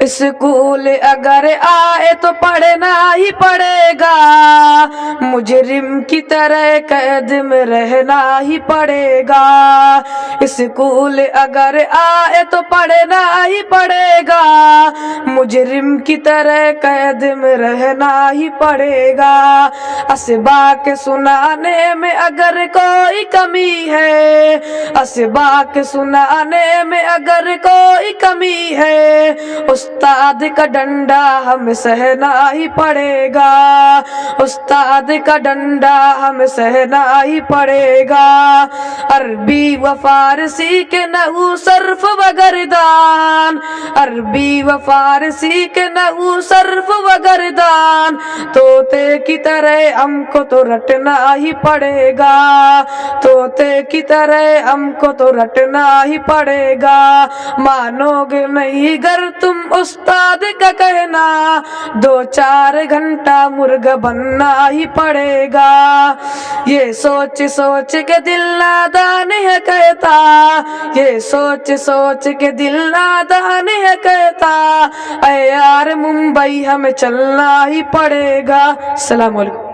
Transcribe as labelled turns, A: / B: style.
A: School اگر آئے تو پڑھنا ہی پڑے گا، مجرم کی طرح قید میں رہنا ہی پڑے گا۔ اسکول اگر آئے تو پڑھنا ہی پڑے گا، مجرم کی طرح قید میں رہنا ہی پڑے گا۔ اسباق سنانے میں اگر کوئی کمی ہے، اسباق سنانے میں اگر کوئی کمی ہے، استاد کا ڈنڈا ہمیں سہنا ہی پڑے گا، استاد کا ڈنڈا ہمیں سہنا ہی پڑے گا۔ عربی و فارسی کے نحو صرف و گردان، عربی و فارسی کے نحو صرف و گردان، طوطے کی طرح ہم کو تو رٹنا ہی پڑے گا، طوطے کی طرح ہم کو تو رٹنا ہی پڑے گا۔ مانو گے نہیں گر تم استاد کا کہنا، 2-4 گھنٹہ مرغ بننا ہی پڑے گا۔ یہ سوچ سوچ کے دل نادان ہے کہتا، یہ سوچ سوچ کے دل نادان ہے کہتا، اے یار ممبئی ہمیں چلنا ہی پڑے گا۔ السلام علیکم۔